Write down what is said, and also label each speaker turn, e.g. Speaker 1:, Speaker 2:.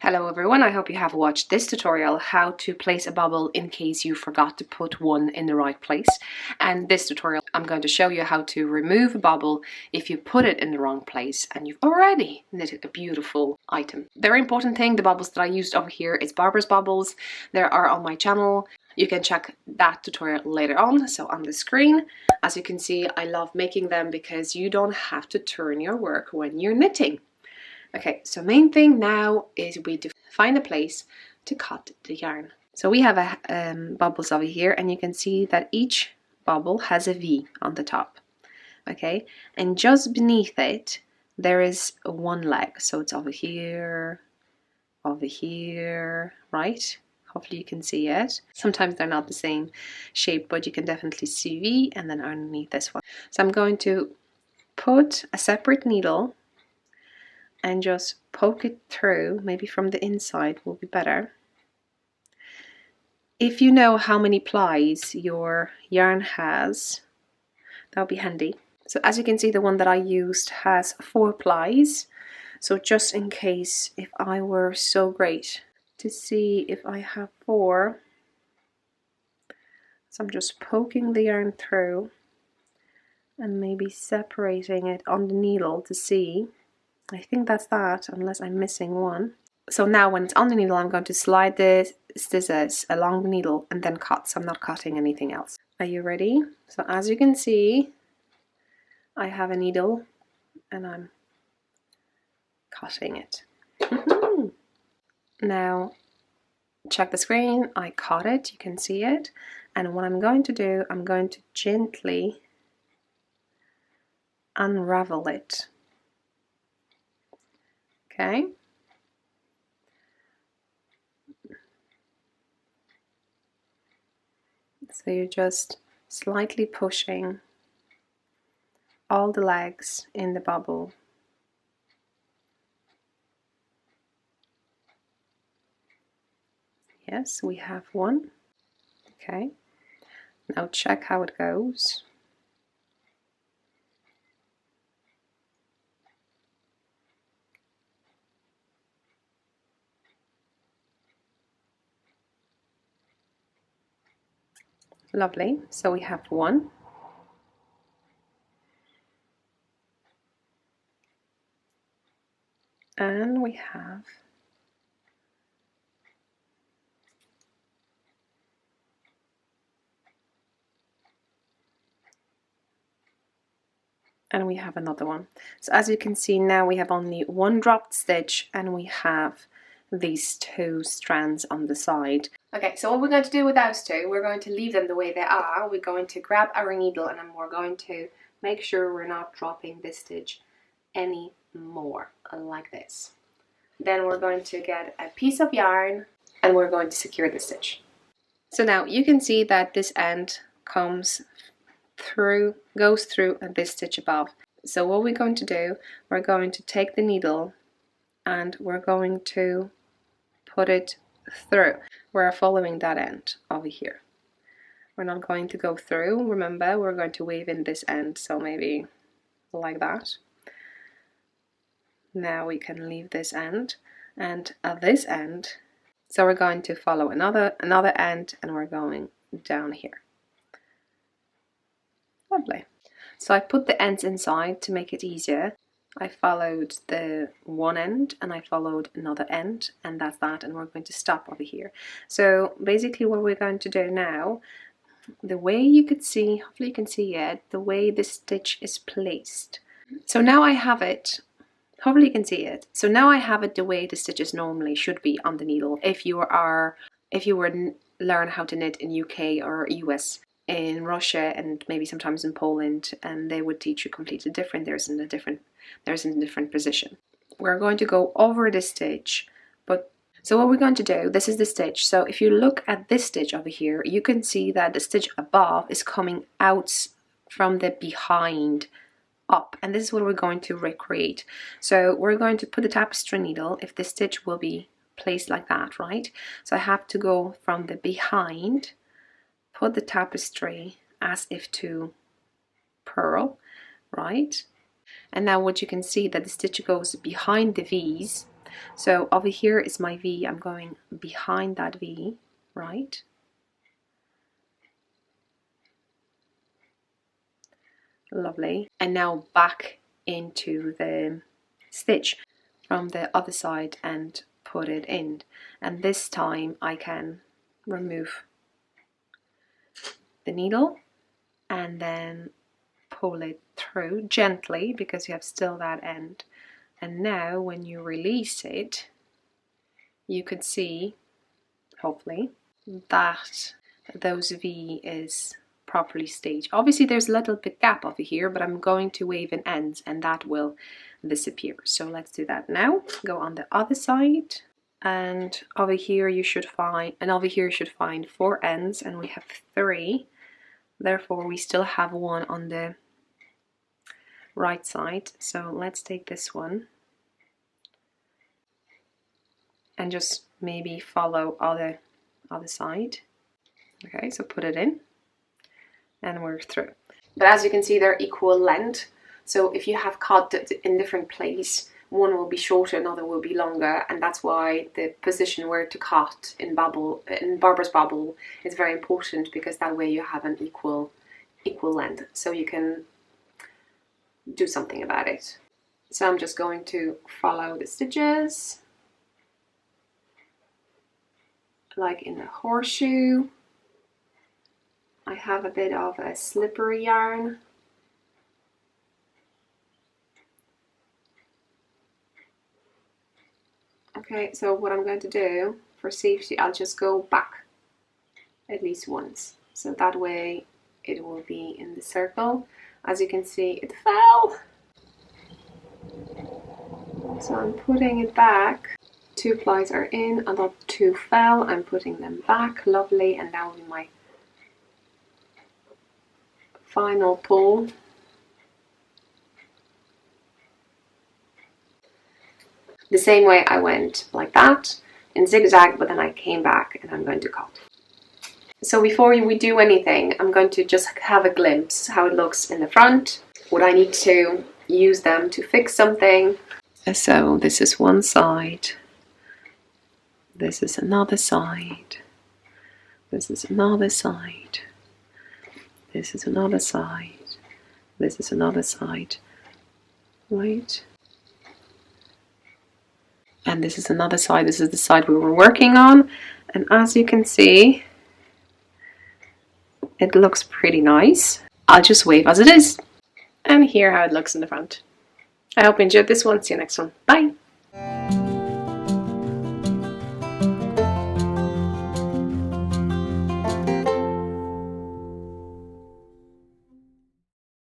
Speaker 1: Hello everyone, I hope you have watched this tutorial how to place a bobble in case you forgot to put one in the right place. And this tutorial I'm going to show you how to remove a bobble if you put it in the wrong place and you've already knitted a beautiful item. Very important thing, the bobbles that I used over here is Barbara's bobbles. They are on my channel. You can check that tutorial later on, so on the screen. As you can see, I love making them because you don't have to turn your work when you're knitting. Okay, so main thing now is we find a place to cut the yarn. So we have bobbles over here, and you can see that each bobble has a V on the top. Okay, and just beneath it there is one leg, so it's over here, right? Hopefully you can see it. Sometimes they're not the same shape, but you can definitely see V, and then underneath this one. So I'm going to put a separate needle and just poke it through. Maybe from the inside will be better. If you know how many plies your yarn has, that would be handy. So as you can see, the one that I used has 4 plies. So just in case, if I were so great to see if I have 4, so I'm just poking the yarn through and maybe separating it on the needle to see. I think that's that, unless I'm missing one. So now when it's on the needle, I'm going to slide the scissors along the needle and then cut, so I'm not cutting anything else. Are you ready? So as you can see, I have a needle and I'm cutting it. Now check the screen, I cut it, you can see it. And what I'm going to do, I'm going to gently unravel it. Okay. So you're just slightly pushing all the legs in the bobble. Yes, we have one. Okay. Now check how it goes. Lovely, so we have one. And we have another one. So as you can see now we have only one dropped stitch and we have these 2 strands on the side. Okay, so what we're going to do with those 2, we're going to leave them the way they are. We're going to grab our needle and then we're going to make sure we're not dropping this stitch any more, like this. Then we're going to get a piece of yarn and we're going to secure the stitch. So now you can see that this end goes through this stitch above. So what we're going to do, we're going to take the needle and we're going to put it through. We're following that end over here. We're not going to go through, remember, we're going to weave in this end, so maybe like that. Now we can leave this end, and at this end, so we're going to follow another end and we're going down here. Lovely. So I put the ends inside to make it easier. I followed the one end and I followed another end, and that's that, and we're going to stop over here. So basically what we're going to do now, the way you could see, hopefully you can see it, the way this stitch is placed. So now I have it, hopefully you can see it. So now I have it the way the stitches normally should be on the needle if you were learn how to knit in UK or US. In Russia and maybe sometimes in Poland, and they would teach you completely different. There's in a different position. We're going to go over this stitch, but so what we're going to do, this is the stitch. So if you look at this stitch over here, you can see that the stitch above is coming out from the behind up, and this is what we're going to recreate. So we're going to put the tapestry needle, if the stitch will be placed like that, right? So I have to go from the behind, put the tapestry as if to purl, right? And now what you can see that the stitch goes behind the V's So over here is my V. I'm going behind that V, right? Lovely. And now back into the stitch from the other side and put it in. And this time I can remove the needle and then pull it through gently because you have still that end. And now when you release it, you could see, hopefully, that those V is properly staged. Obviously there's a little bit gap over here, but I'm going to wave in ends and that will disappear. So let's do that now. Go on the other side, and over here you should find, and over here you should find 4 ends, and we have 3. Therefore we still have one on the right side. So let's take this one and just maybe follow other side. Okay, so put it in and we're through. But as you can see, they're equal length. So if you have cut in different place, one will be shorter, another will be longer, and that's why the position where to cut in Barber's Bobble is very important, because that way you have an equal length, so you can do something about it. So I'm just going to follow the stitches like in the horseshoe. I have a bit of a slippery yarn. Okay, so what I'm going to do for safety, I'll just go back at least once. So that way it will be in the circle. As you can see, it fell. So I'm putting it back. 2 plies are in, another 2 fell. I'm putting them back, lovely, and that will be my final pull. The same way I went like that in zigzag, but then I came back and I'm going to cut. So before we do anything, I'm going to just have a glimpse how it looks in the front. Would I need to use them to fix something? So this is one side, this is another side, this is another side, this is another side, this is another side, right? And this is another side, this is the side we were working on. And as you can see, it looks pretty nice. I'll just wave as it is. And here how it looks in the front. I hope you enjoyed this one. See you next one. Bye!